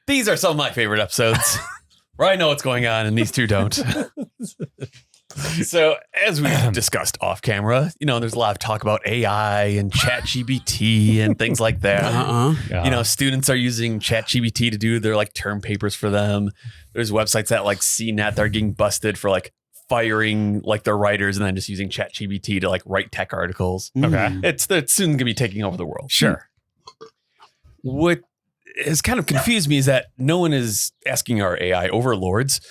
These are some of my favorite episodes where I know what's going on and these two don't. So as we discussed off camera, there's a lot of talk about AI and ChatGPT and things like that. Yeah. Students are using ChatGPT to do their term papers for them. There's websites at CNET that are getting busted for firing their writers and then just using ChatGPT to write tech articles. Okay. It's soon gonna be taking over the world. Sure. What has kind of confused me is that no one is asking our AI overlords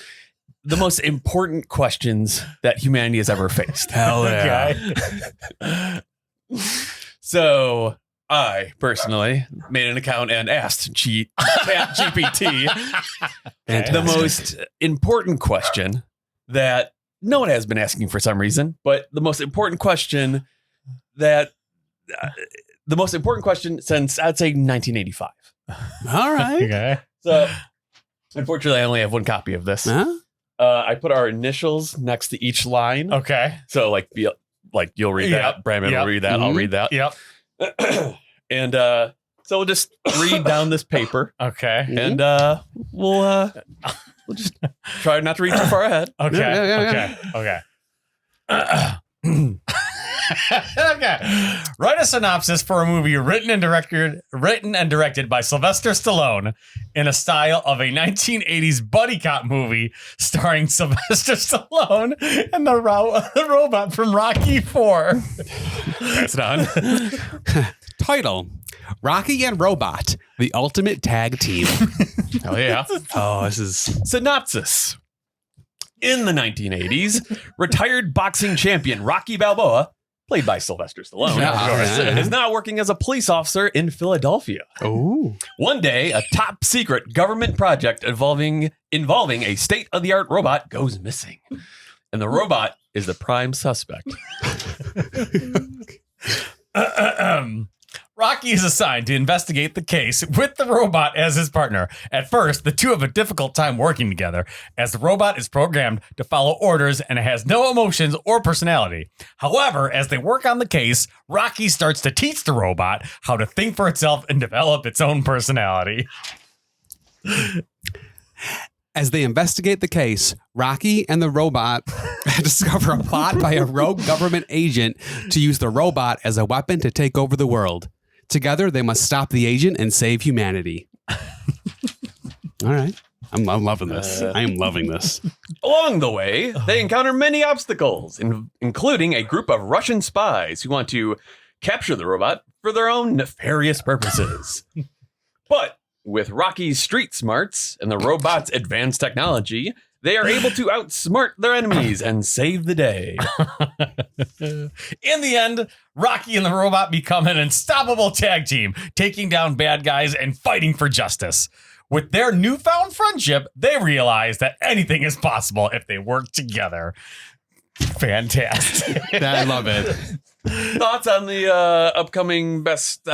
the most important questions that humanity has ever faced. Hell yeah. Okay. So I personally made an account and asked ChatGPT the most important question that no one has been asking for some reason, but the most important question since I'd say 1985. All right. Okay. So unfortunately, I only have one copy of this. Huh? I put our initials next to each line. Okay. So you'll read that. Brandon will read that. I'll read that. Yep. And so we'll just read down this paper. Okay. And we'll just try not to read too far ahead. Okay. Yeah. Okay. Okay. Write a synopsis for a movie written and directed by Sylvester Stallone in a style of a 1980s buddy cop movie starring Sylvester Stallone and the robot from Rocky IV. That's done. Title: Rocky and Robot, the ultimate tag team. Oh yeah. Oh, this is Synopsis. In the 1980s, retired boxing champion Rocky Balboa, played by Sylvester Stallone, is now working as a police officer in Philadelphia. oh. One day, a top secret government project involving a state-of-the-art robot goes missing. And the robot is the prime suspect. Rocky is assigned to investigate the case with the robot as his partner. At first, the two have a difficult time working together as the robot is programmed to follow orders and has no emotions or personality. However, as they work on the case, Rocky starts to teach the robot how to think for itself and develop its own personality. As they investigate the case, Rocky and the robot discover a plot by a rogue government agent to use the robot as a weapon to take over the world. Together, they must stop the agent and save humanity. All right. I'm loving this. I am loving this. Along the way, they encounter many obstacles, including a group of Russian spies who want to capture the robot for their own nefarious purposes. But with Rocky's street smarts and the robot's advanced technology, they are able to outsmart their enemies and save the day. In the end, Rocky and the robot become an unstoppable tag team, taking down bad guys and fighting for justice. With their newfound friendship, they realize that anything is possible if they work together. Fantastic. I love it. Thoughts on the upcoming best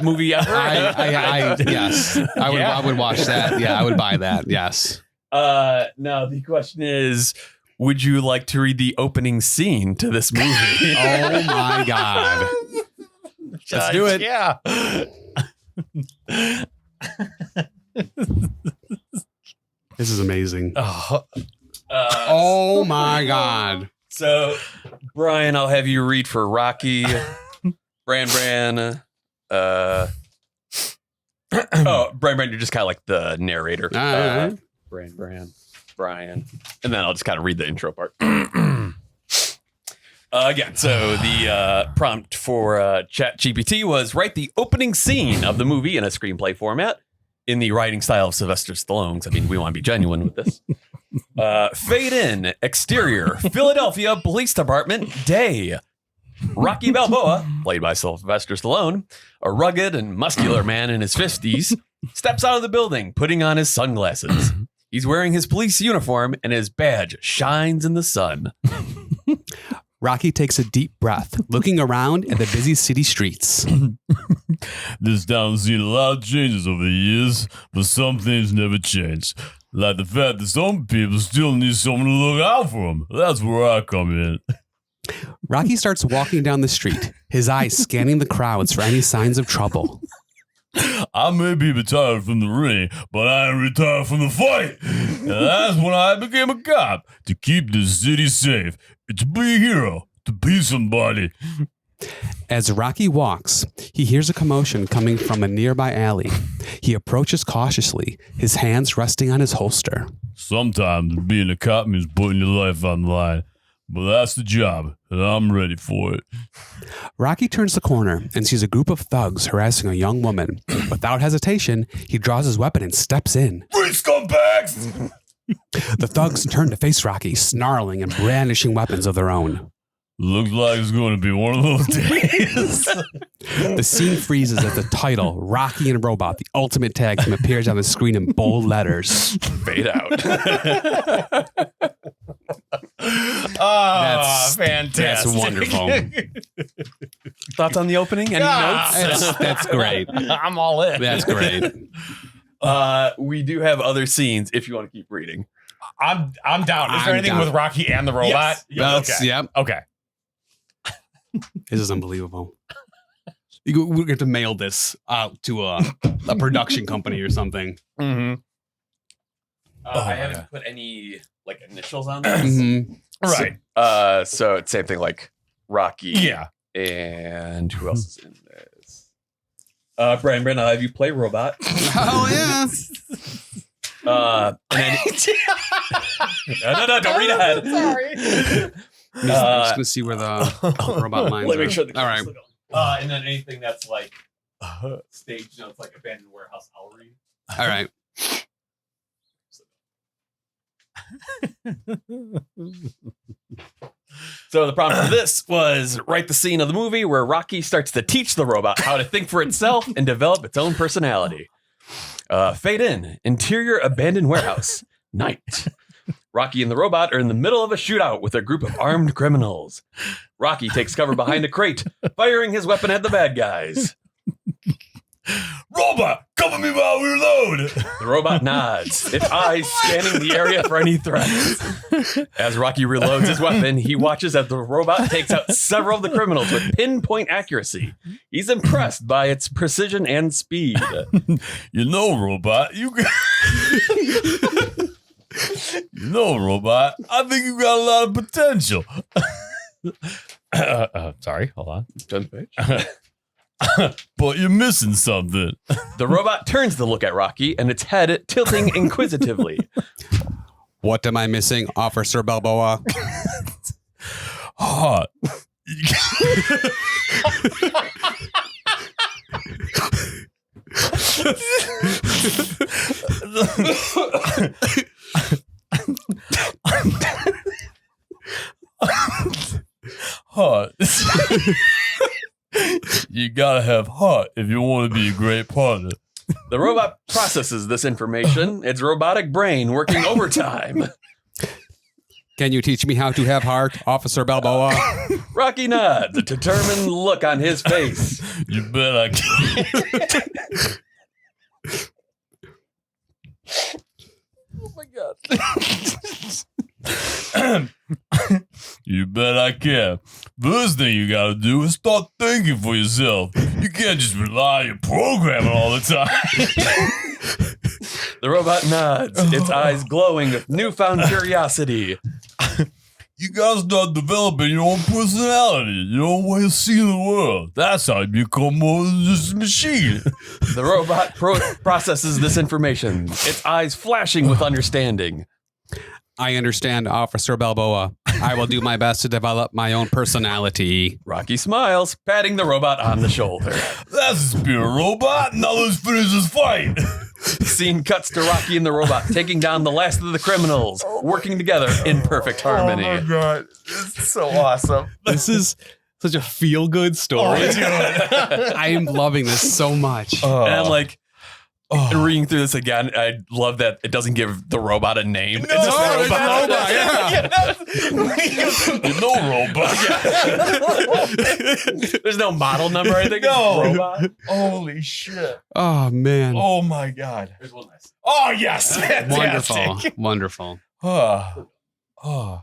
movie ever? Yes. I would watch that. Yeah, I would buy that. Yes. Now the question is, would you like to read the opening scene to this movie? Oh my God. Let's do it. Yeah. This is amazing. Oh my God. So, Brian, I'll have you read for Rocky, Bran. Bran, you're just kind of like the narrator. Bran, Brian. And then I'll just kind of read the intro part. Again, so the prompt for ChatGPT was write the opening scene of the movie in a screenplay format in the writing style of Sylvester Stallone. I mean, we want to be genuine with this. Fade in, exterior, Philadelphia Police Department, day. Rocky Balboa, played by Sylvester Stallone, a rugged and muscular man in his 50s, steps out of the building, putting on his sunglasses. He's wearing his police uniform and his badge shines in the sun. Rocky takes a deep breath, looking around at the busy city streets. This town's seen a lot of changes over the years, but some things never change. Like the fact that some people still need someone to look out for them. That's where I come in. Rocky starts walking down the street, his eyes scanning the crowds for any signs of trouble. I may be retired from the ring, but I am retired from the fight. And that's when I became a cop, to keep the city safe, to be a hero, to be somebody. As Rocky walks, he hears a commotion coming from a nearby alley. He approaches cautiously, his hands resting on his holster. Sometimes being a cop means putting your life on the line, but that's the job, and I'm ready for it. Rocky turns the corner and sees a group of thugs harassing a young woman. Without hesitation, he draws his weapon and steps in. Free scumbags! The thugs turn to face Rocky, snarling and brandishing weapons of their own. Looks like it's going to be one of those days. The scene freezes as the title, Rocky and Robot, the ultimate tag team, appears on the screen in bold letters. Fade out. Oh, fantastic. That's wonderful. Thoughts on the opening? Any notes? That's great. I'm all in. That's great. We do have other scenes if you want to keep reading. I'm down. Is there I'm anything down. with Rocky and the robot? Yes. Okay. Yep. Okay. This is unbelievable. We're going to mail this out to a production company or something. Mm-hmm. I haven't put any like initials on this. Mhm. Right. So it's same thing like Rocky. Yeah. And who else is in this? Brandon, I'll have you play Robot. Oh, yeah. And then, no, don't read ahead. Sorry. I'm just going to see where the robot lines Let me are. make sure the All right. camera's still going. And then anything that's like stage, it's like abandoned warehouse, I'll read. All right. So the prompt for this was write the scene of the movie where Rocky starts to teach the robot how to think for itself and develop its own personality. Fade in. Interior abandoned warehouse. Night. Rocky and the robot are in the middle of a shootout with a group of armed criminals. Rocky takes cover behind a crate, firing his weapon at the bad guys. Robot, cover me while we reload. The robot nods, its eyes scanning the area for any threats. As Rocky reloads his weapon, he watches as the robot takes out several of the criminals with pinpoint accuracy. He's impressed by its precision and speed. You know, Robot, Robot, I think you got a lot of potential. Sorry. Hold on. Turn the page. But you're missing something. The robot turns to look at Rocky, and its head tilting inquisitively. What am I missing, Officer Balboa? Hot. Hot. You gotta have heart if you want to be a great partner. The robot processes this information, its robotic brain working overtime. Can you teach me how to have heart, Officer Balboa? Rocky nods, a determined look on his face. You bet I can. Oh my God. You bet I can. First thing you gotta do is start thinking for yourself. You can't just rely on your programming all the time. The robot nods, its eyes glowing with newfound curiosity. You gotta start developing your own personality, your own way of seeing the world. That's how you become more than just a machine. The robot processes this information, its eyes flashing with understanding. I understand, Officer Balboa. I will do my best to develop my own personality. Rocky smiles, patting the robot on the shoulder. That's the spirit, Robot. Now let's finish this fight. Scene cuts to Rocky and the robot taking down the last of the criminals, working together in perfect harmony. Oh my God. It's so awesome. This is such a feel-good story. I am loving this so much. And I'm like, reading through this again, I love that it doesn't give the robot a name. It's just a robot. You know, Robot. There's no model number, I think. No. It's robot. Holy shit. Oh, man. Oh my God. There's one nice. Oh, yes. Fantastic. Wonderful. Oh. Oh.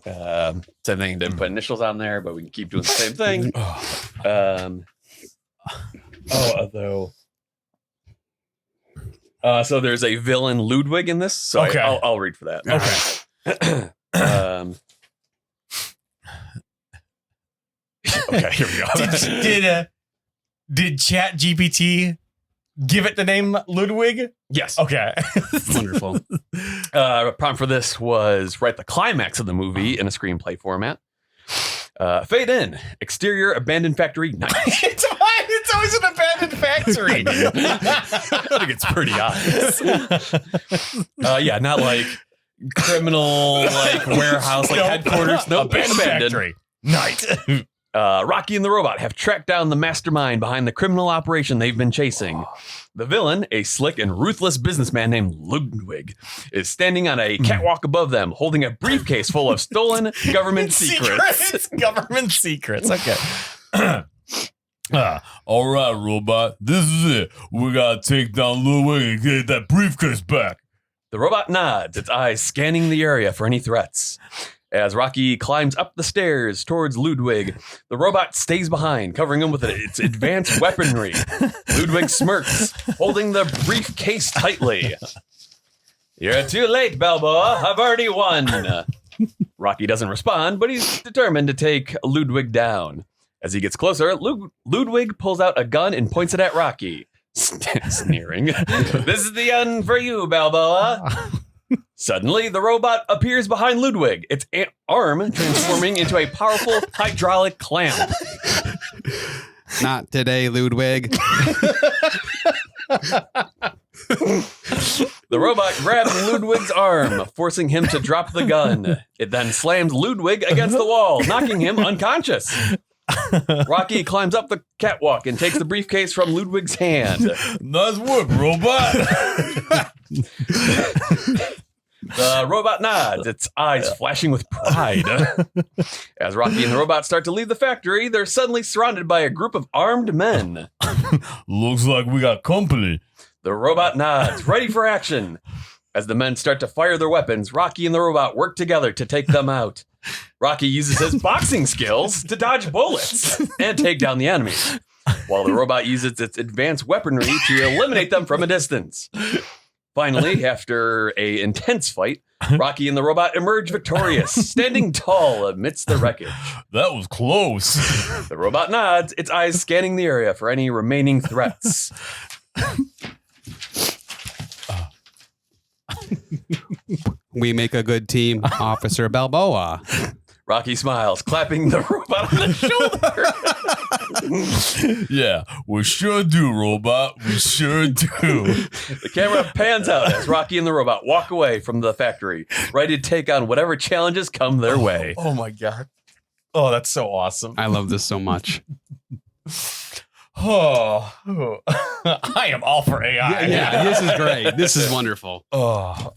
Same thing. Didn't put initials on there, but we can keep doing the same thing. So there's a villain Ludwig in this. So Okay. I'll read for that. Okay. Okay, here we go. Did ChatGPT give it the name Ludwig? Yes. Okay. Wonderful. Prompt for this was write the climax of the movie in a screenplay format. Fade in. Exterior abandoned factory night. It's always an abandoned factory. I think it's pretty obvious. Yeah, not like criminal, like warehouse, like headquarters. No, abandoned factory. Night. Rocky and the robot have tracked down the mastermind behind the criminal operation they've been chasing. The villain, a slick and ruthless businessman named Ludwig, is standing on a catwalk above them, holding a briefcase full of stolen government secrets. Government secrets. Okay. All right, robot. This is it. We gotta take down Ludwig and get that briefcase back. The robot nods, its eyes scanning the area for any threats. As Rocky climbs up the stairs towards Ludwig, the robot stays behind, covering him with its advanced weaponry. Ludwig smirks, holding the briefcase tightly. You're too late, Balboa. I've already won. Rocky doesn't respond, but he's determined to take Ludwig down. As he gets closer, Ludwig pulls out a gun and points it at Rocky, sneering. This is the gun for you, Balboa. Suddenly, the robot appears behind Ludwig, its arm transforming into a powerful hydraulic clamp. Not today, Ludwig. The robot grabs Ludwig's arm, forcing him to drop the gun. It then slams Ludwig against the wall, knocking him unconscious. Rocky climbs up the catwalk and takes the briefcase from Ludwig's hand. Nice work, robot. The robot nods, its eyes flashing with pride. As Rocky and the robot start to leave the factory, they're suddenly surrounded by a group of armed men. Looks like we got company. The robot nods, ready for action. As the men start to fire their weapons, Rocky and the robot work together to take them out. Rocky uses his boxing skills to dodge bullets and take down the enemies, while the robot uses its advanced weaponry to eliminate them from a distance. Finally, after an intense fight, Rocky and the robot emerge victorious, standing tall amidst the wreckage. That was close. The robot nods, its eyes scanning the area for any remaining threats. We make a good team, Officer Balboa. Rocky smiles, clapping the robot on the shoulder. Yeah, we sure do, robot. We sure do. The camera pans out as Rocky and the robot walk away from the factory, ready to take on whatever challenges come their way. Oh my God. Oh, that's so awesome. I love this so much. Oh, I am all for AI. Yeah, this is great. This is wonderful. Oh,